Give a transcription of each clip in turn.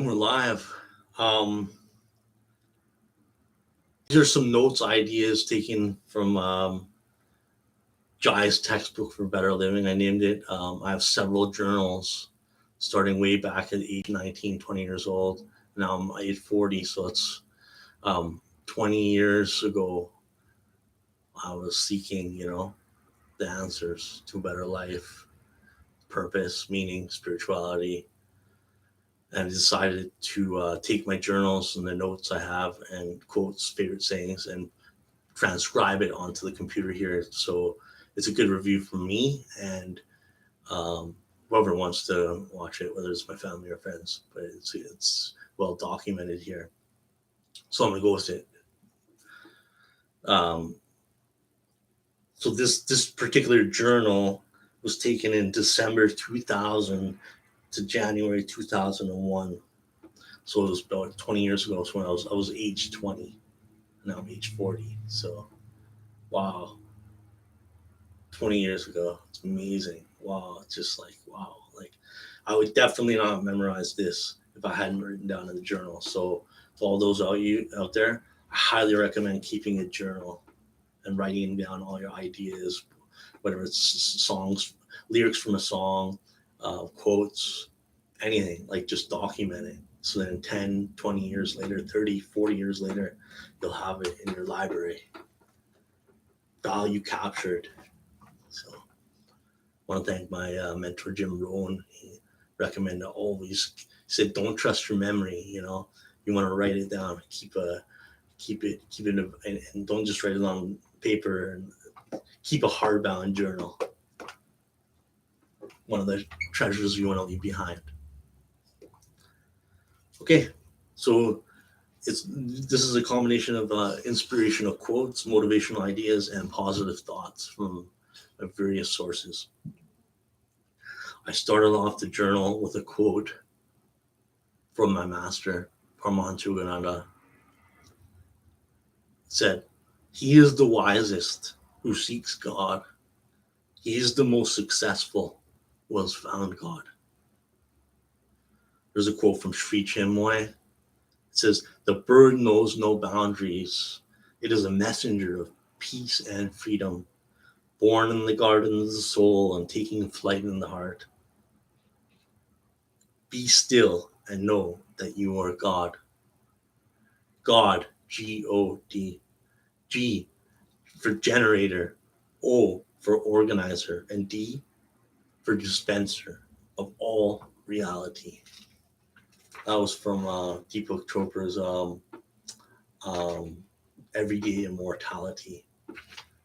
And we're live. Um, these are some notes, ideas taken from Jai's textbook for better living. I named it. I have several journals starting way back at age 19, 20 years old. Now I'm age 40, so it's 20 years ago. I was seeking, the answers to a better life, purpose, meaning, spirituality, and I decided to take my journals and the notes I have and quotes, favorite sayings, and transcribe it onto the computer here. So it's a good review for me and whoever wants to watch it, whether it's my family or friends. But it's well documented here, so I'm gonna go with it. Um, so this particular journal was taken in December 2000 to January 2001. So it was about 20 years ago. So when I was age 20, now I'm age 40. So wow, 20 years ago. It's amazing. Wow. It's just like, wow. Like, I would definitely not have memorized this if I hadn't written down in the journal. So, to all those out there, I highly recommend keeping a journal and writing down all your ideas, whether it's songs, lyrics from a song, quotes, anything, like just document it. So then 10, 20 years later, 30, 40 years later, you'll have it in your library. Value captured. So want to thank my mentor Jim Rohn. He recommended always he said, "Don't trust your memory. You want to write it down. Keep it, and don't just write it on paper. And keep a hardbound journal. One of the treasures you want to leave behind." Okay, so this is a combination of inspirational quotes, motivational ideas, and positive thoughts from various sources. I started off the journal with a quote from my master, Paramahansa Yogananda. Said, "He is the wisest who seeks God. He is the most successful who has found God." There's a quote from Sri Chinmoy. It says, "The bird knows no boundaries. It is a messenger of peace and freedom, born in the garden of the soul and taking flight in the heart. Be still and know that you are God." God, God. G for generator, O for organizer, and D for dispenser of all reality. That was from Deepak Chopra's um, Everyday Immortality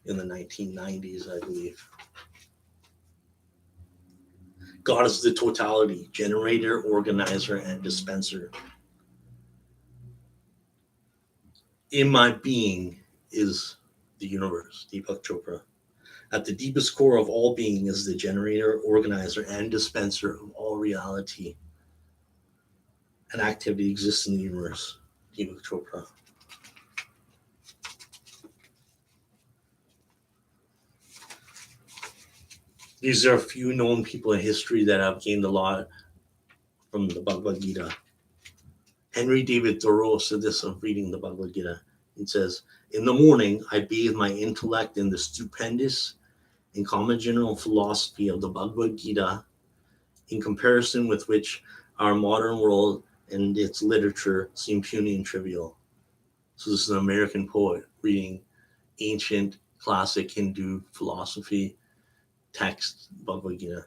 in the 1990s, I believe. God is the totality, generator, organizer, and dispenser. In my being is the universe, Deepak Chopra. At the deepest core of all being is the generator, organizer, and dispenser of all reality and activity exists in the universe, Deepak Chopra. These are a few known people in history that have gained a lot from the Bhagavad Gita. Henry David Thoreau said this of reading the Bhagavad Gita. He says, "In the morning, I bathe my intellect in the stupendous and common general philosophy of the Bhagavad Gita, in comparison with which our modern world and its literature seem puny and trivial." So this is an American poet reading ancient classic Hindu philosophy text, Bhagavad Gita.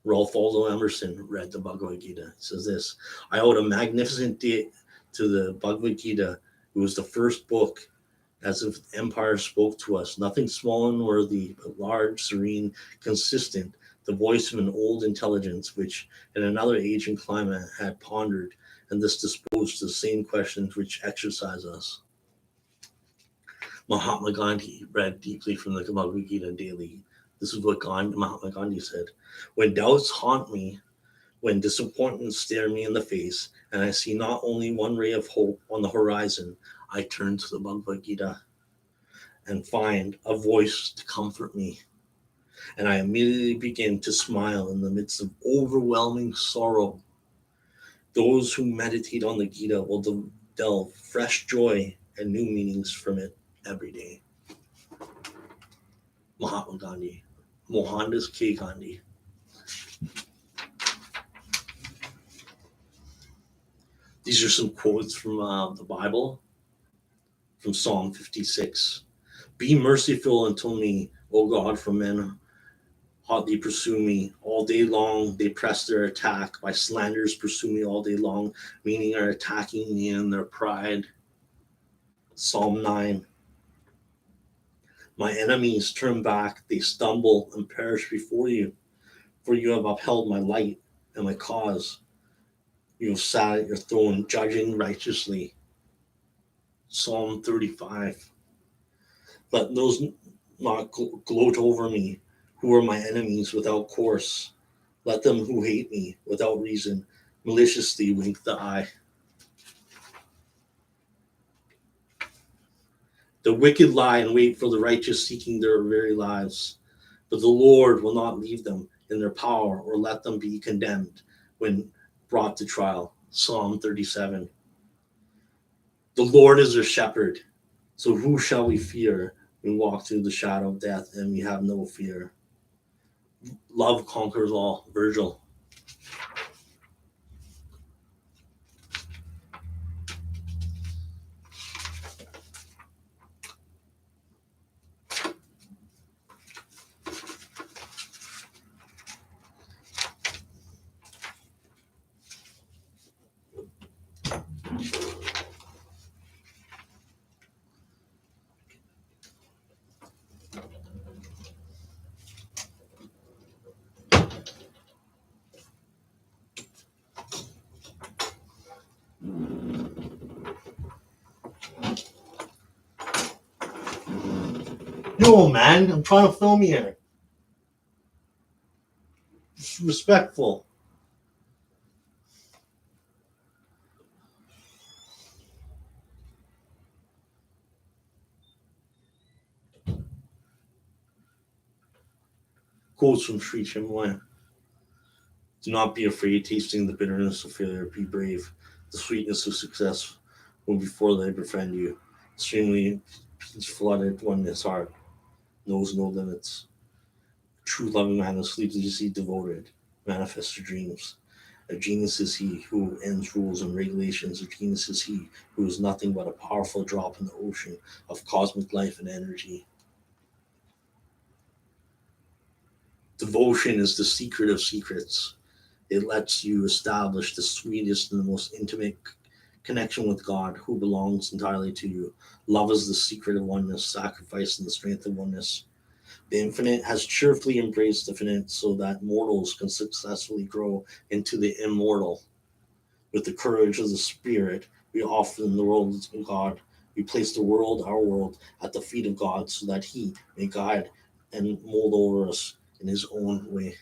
Ralph Waldo Emerson read the Bhagavad Gita. He says this: "I owed a magnificent debt to the Bhagavad Gita. It was the first book, as if empire spoke to us, nothing small and worthy, but large, serene, consistent, the voice of an old intelligence which, in another age and climate, had pondered and thus disposed to the same questions which exercise us." Mahatma Gandhi read deeply from the Bhagavad Gita daily. This is what Mahatma Gandhi said: "When doubts haunt me, when disappointments stare me in the face, and I see not only one ray of hope on the horizon, I turn to the Bhagavad Gita and find a voice to comfort me. And I immediately begin to smile in the midst of overwhelming sorrow. Those who meditate on the Gita will delve fresh joy and new meanings from it every day. Mahatma Gandhi, Mohandas K. Gandhi. These are some quotes from the Bible, from Psalm 56. Be merciful unto me, O God, for men hotly pursue me all day long. They press their attack. By slanders pursue me all day long, meaning are attacking me in their pride. Psalm 9. My enemies turn back, they stumble and perish before you. For you have upheld my light and my cause. You have sat at your throne, judging righteously. Psalm 35. Let those not gloat over me, who are my enemies without course. Let them who hate me without reason maliciously wink the eye. The wicked lie in wait for the righteous, seeking their very lives. But the Lord will not leave them in their power or let them be condemned when brought to trial. Psalm 37. The Lord is their shepherd, so who shall we fear? We walk through the shadow of death and we have no fear. Love conquers all. Virgil. No, man, I'm trying to film here. Just respectful. Quotes from Sri Chinmoy. Do not be afraid, tasting the bitterness of failure. Be brave. The sweetness of success will before they befriend you. Extremely peace-flooded one in his heart knows no limits. True loving man is sleeplessly devoted, manifests to dreams. A genius is he who ends rules and regulations. A genius is he who is nothing but a powerful drop in the ocean of cosmic life and energy. Devotion is the secret of secrets. It lets you establish the sweetest and the most intimate connection with God, who belongs entirely to you. Love is the secret of oneness, sacrifice and the strength of oneness. The infinite has cheerfully embraced the finite so that mortals can successfully grow into the immortal. With the courage of the Spirit, we offer the world of God. We place the world, our world, at the feet of God so that He may guide and mold over us in His own way.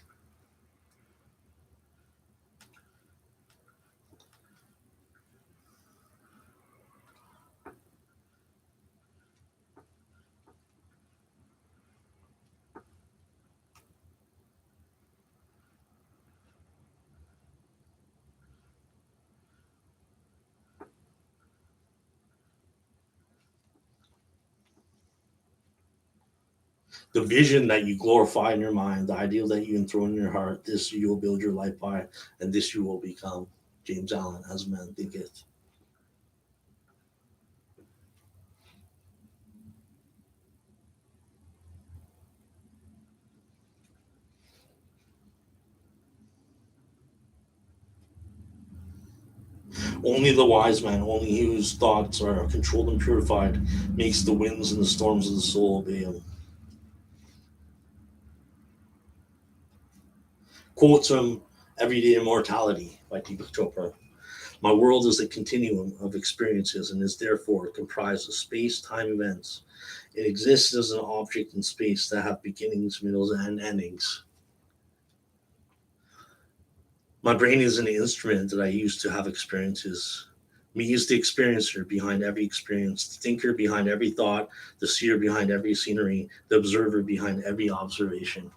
The vision that you glorify in your mind, the ideal that you enthrone in your heart, this you will build your life by, and this you will become. James Allen, as man thinketh. Only the wise man, only he whose thoughts are controlled and purified, makes the winds and the storms of the soul obey him. Quotes from Everyday Immortality by Deepak Chopra. My world is a continuum of experiences and is therefore comprised of space-time events. It exists as an object in space that have beginnings, middles, and endings. My brain is an instrument that I use to have experiences. Me is the experiencer behind every experience, the thinker behind every thought, the seer behind every scenery, the observer behind every observation.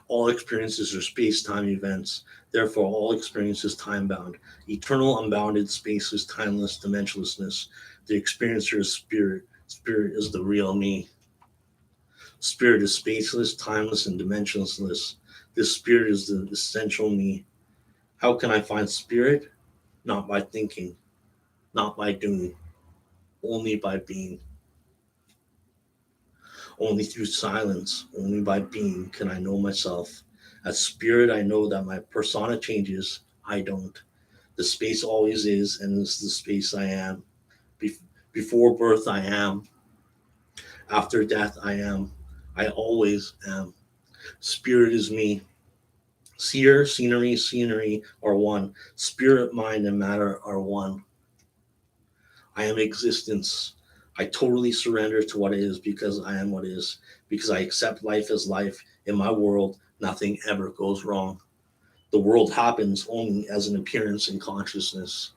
All experiences are space-time events. Therefore, all experience is time-bound. Eternal, unbounded space is timeless dimensionlessness. The experiencer is spirit. Spirit is the real me. Spirit is spaceless, timeless, and dimensionless. This spirit is the essential me. How can I find spirit? Not by thinking, not by doing, only by being. Only through silence, only by being can I know myself. As spirit, I know that my persona changes. I don't. The space always is, and is the space I am. Before birth, I am. After death, I am. I always am. Spirit is me. Seer, scenery are one. Spirit, mind, and matter are one. I am existence. I totally surrender to what is because I am what is. Because I accept life as life. In my world, nothing ever goes wrong. The world happens only as an appearance in consciousness.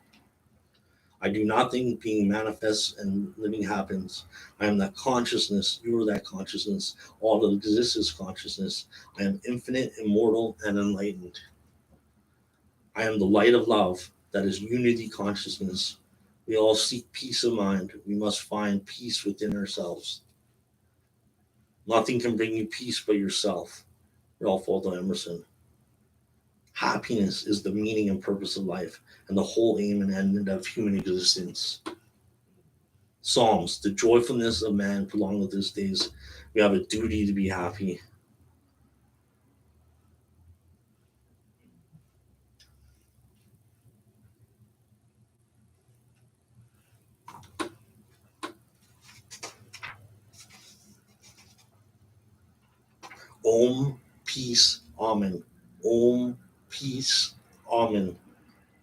I do not think being manifests and living happens. I am that consciousness. You are that consciousness. All that exists is consciousness. I am infinite, immortal, and enlightened. I am the light of love that is unity consciousness. We all seek peace of mind. We must find peace within ourselves. Nothing can bring you peace but yourself. Ralph Waldo Emerson. Happiness is the meaning and purpose of life and the whole aim and end of human existence. Psalms, the joyfulness of man prolongeth his days. We have a duty to be happy. Om, peace, amen. Om, peace, amen.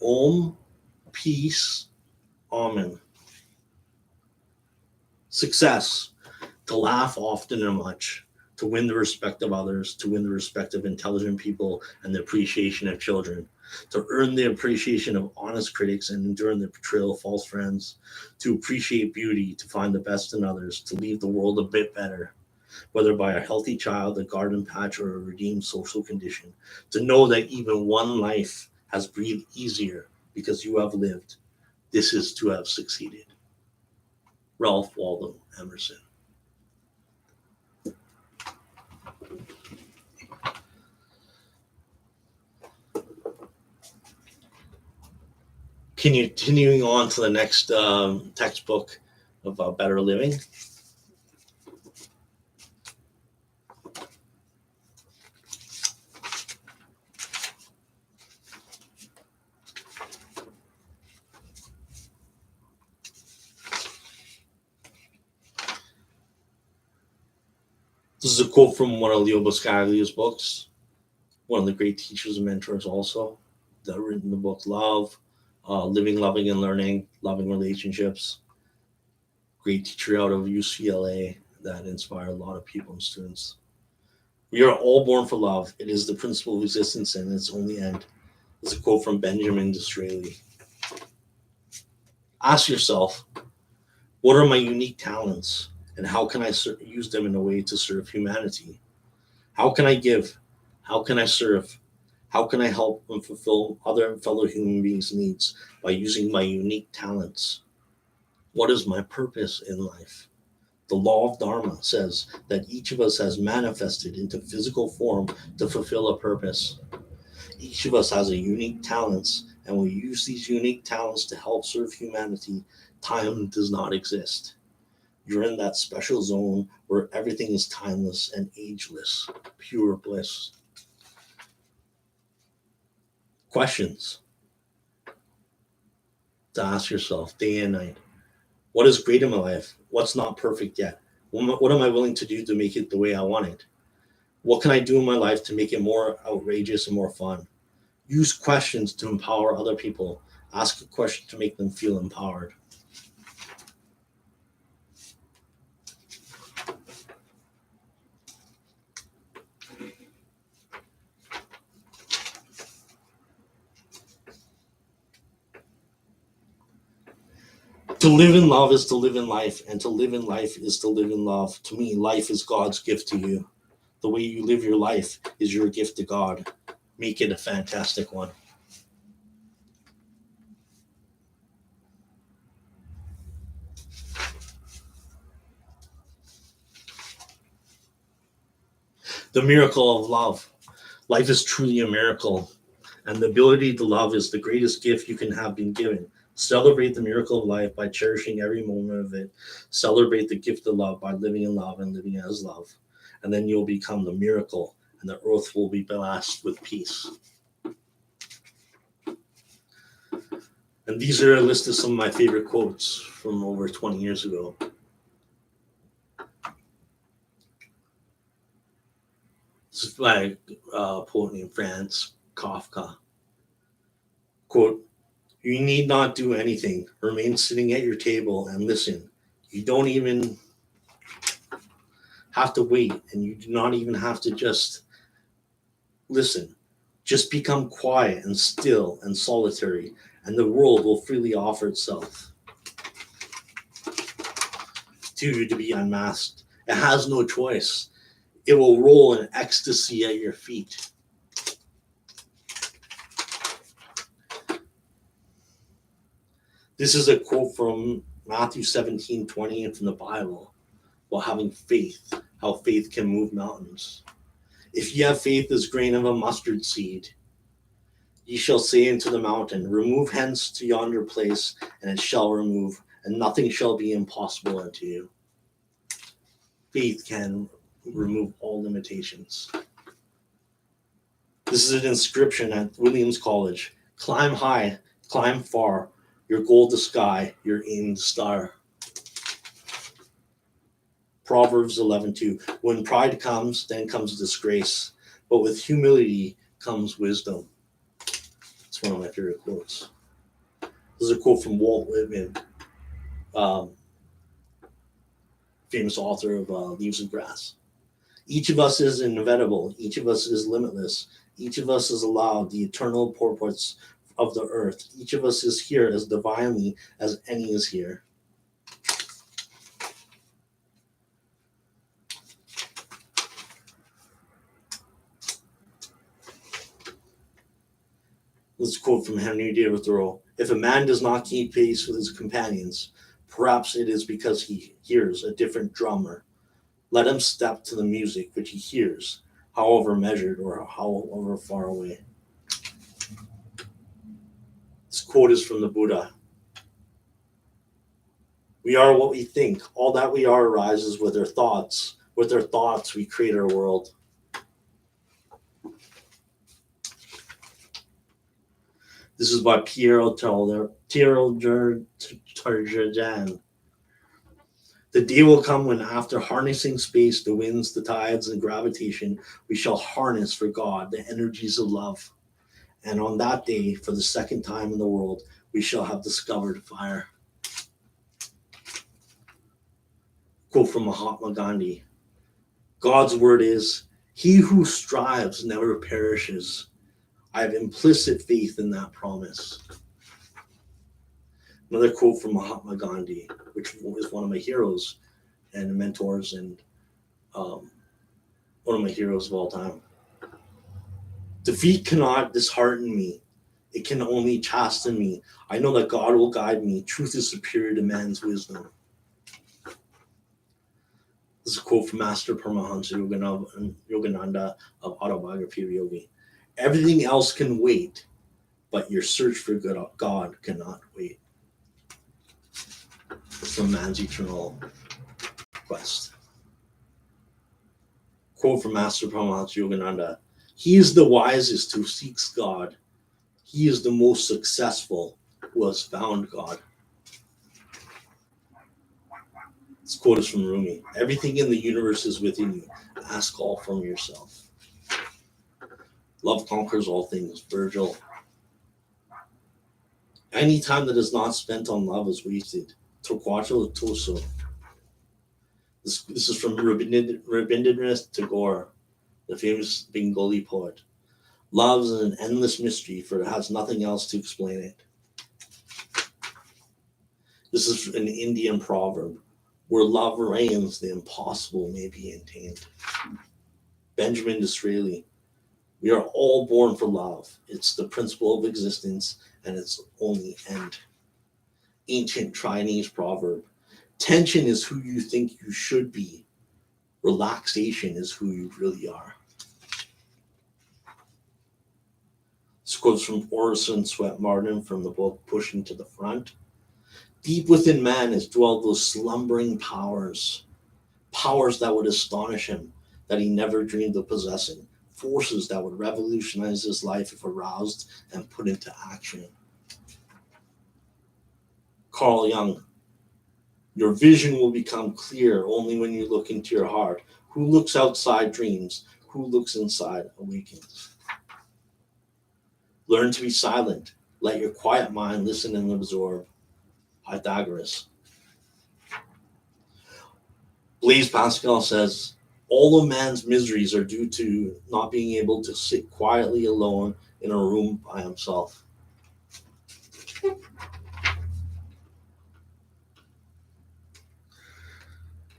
Om, peace, amen. Success, to laugh often and much, to win the respect of others, to win the respect of intelligent people and the appreciation of children, to earn the appreciation of honest critics and endure the betrayal of false friends, to appreciate beauty, to find the best in others, to leave the world a bit better, whether by a healthy child, a garden patch, or a redeemed social condition, to know that even one life has breathed easier because you have lived. This is to have succeeded. Ralph Waldo Emerson. Continuing on to the next textbook of Better Living. This is a quote from one of Leo Buscaglia's books, one of the great teachers and mentors also, that written the book Love, Living, Loving, and Learning, Loving Relationships. Great teacher out of UCLA that inspired a lot of people and students. We are all born for love. It is the principle of existence and its only end. It's a quote from Benjamin Disraeli. Ask yourself, what are my unique talents and how can I use them in a way to serve humanity? How can I give? How can I serve? How can I help and fulfill other fellow human beings' needs by using my unique talents? What is my purpose in life? The law of Dharma says that each of us has manifested into physical form to fulfill a purpose. Each of us has a unique talents, and we use these unique talents to help serve humanity. Time does not exist. You're in that special zone where everything is timeless and ageless, pure bliss. Questions to ask yourself day and night. What is great in my life? What's not perfect yet? What am I willing to do to make it the way I want it? What can I do in my life to make it more outrageous and more fun? Use questions to empower other people. Ask a question to make them feel empowered. To live in love is to live in life, and to live in life is to live in love. To me, life is God's gift to you. The way you live your life is your gift to God. Make it a fantastic one. The miracle of love. Life is truly a miracle, and the ability to love is the greatest gift you can have been given. Celebrate the miracle of life by cherishing every moment of it. Celebrate the gift of love by living in love and living as love. And then you'll become the miracle, and the earth will be blessed with peace. And these are a list of some of my favorite quotes from over 20 years ago. This is by a poet named Franz Kafka. Quote, "You need not do anything. Remain sitting at your table and listen. You don't even have to wait, and you do not even have to just listen. Just become quiet and still and solitary, and the world will freely offer itself to you to be unmasked. It has no choice. It will roll in ecstasy at your feet." This is a quote from Matthew 17:20 and from the Bible about having faith, how faith can move mountains. "If ye have faith as grain of a mustard seed, ye shall say unto the mountain, Remove hence to yonder place, and it shall remove, and nothing shall be impossible unto you." Faith can remove all limitations. This is an inscription at Williams College. "Climb high, climb far, your goal the sky, your aim the star." Proverbs 11:2. "When pride comes, then comes disgrace, but with humility comes wisdom." It's one of my favorite quotes. This is a quote from Walt Whitman, famous author of Leaves of Grass. "Each of us is inevitable. Each of us is limitless. Each of us is allowed the eternal purports of the earth. Each of us is here as divinely as any is here." This is a quote from Henry David Thoreau. "If a man does not keep pace with his companions, perhaps it is because he hears a different drummer. Let him step to the music which he hears, however measured or however far away." This quote is from the Buddha. "We are what we think. All that we are arises with our thoughts. With our thoughts, we create our world." This is by Piero Turgeon. "The day will come when, after harnessing space, the winds, the tides, and gravitation, we shall harness for God the energies of love. And on that day, for the second time in the world, we shall have discovered fire." Quote from Mahatma Gandhi. "God's word is, he who strives never perishes. I have implicit faith in that promise." Another quote from Mahatma Gandhi, which is one of my heroes and mentors, and one of my heroes of all time. "Defeat cannot dishearten me. It can only chasten me. I know that God will guide me. Truth is superior to man's wisdom." This is a quote from Master Paramahansa Yogananda of Autobiography of a Yogi. "Everything else can wait, but your search for God cannot wait." From Man's Eternal Quest. Quote from Master Paramahansa Yogananda. "He is the wisest who seeks God. He is the most successful who has found God." This quote is from Rumi. "Everything in the universe is within you. Ask all from yourself." "Love conquers all things." Virgil. "Any time that is not spent on love is wasted." Torquato Tasso. This is from Rabindranath Tagore, the famous Bengali poet. "Love is an endless mystery, for it has nothing else to explain it." This is an Indian proverb. "Where love reigns, the impossible may be attained." Benjamin Disraeli. We are all born for love. It's the principle of existence and its only end. Ancient Chinese proverb. Tension is who you think you should be. Relaxation is who you really are. This quote's from Orison Swett Martin from the book Pushing to the Front. Deep within man has dwelled those slumbering powers, powers that would astonish him, that he never dreamed of possessing, forces that would revolutionize his life if aroused and put into action. Carl Jung. Your vision will become clear only when you look into your heart. Who looks outside dreams? Who looks inside awakens? Learn to be silent. Let your quiet mind listen and absorb. Pythagoras. Blaise Pascal says, all of man's miseries are due to not being able to sit quietly alone in a room by himself.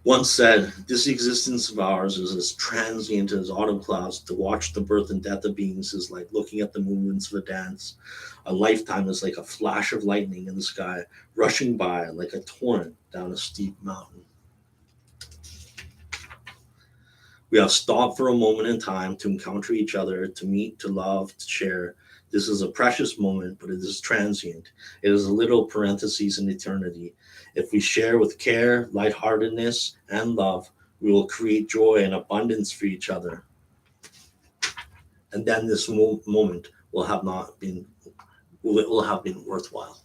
Once said, this existence of ours is as transient as autumn clouds. To watch the birth and death of beings is like looking at the movements of a dance. A lifetime is like a flash of lightning in the sky, rushing by like a torrent down a steep mountain. We have stopped for a moment in time to encounter each other, to meet, to love, to share. This is a precious moment, but it is transient. It is a little parenthesis in eternity. If we share with care, lightheartedness, and love, we will create joy and abundance for each other. And then this moment will have not been will have been worthwhile.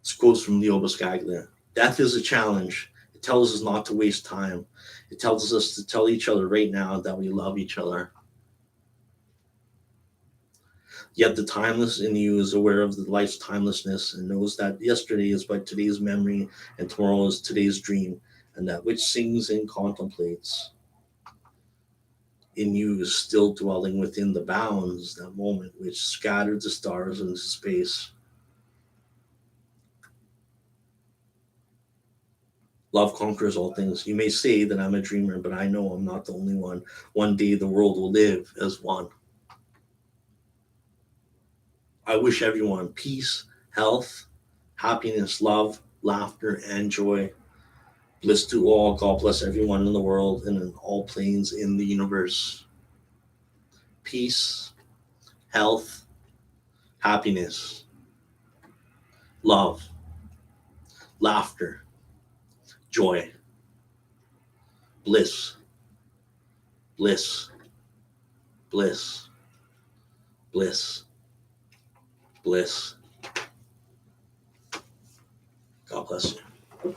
This quote from Leo Buscaglia. Death is a challenge. It tells us not to waste time. It tells us to tell each other right now that we love each other. Yet the timeless in you is aware of the life's timelessness and knows that yesterday is but today's memory and tomorrow is today's dream, and that which sings and contemplates in you is still dwelling within the bounds, that moment which scattered the stars into space. Love conquers all things. You may say that I'm a dreamer, but I know I'm not the only one. One day the world will live as one. I wish everyone peace, health, happiness, love, laughter, and joy. Bliss to all. God bless everyone in the world and in all planes in the universe. Peace, health, happiness, love, laughter, joy, bliss, bliss, bliss, bliss, bliss. God bless you.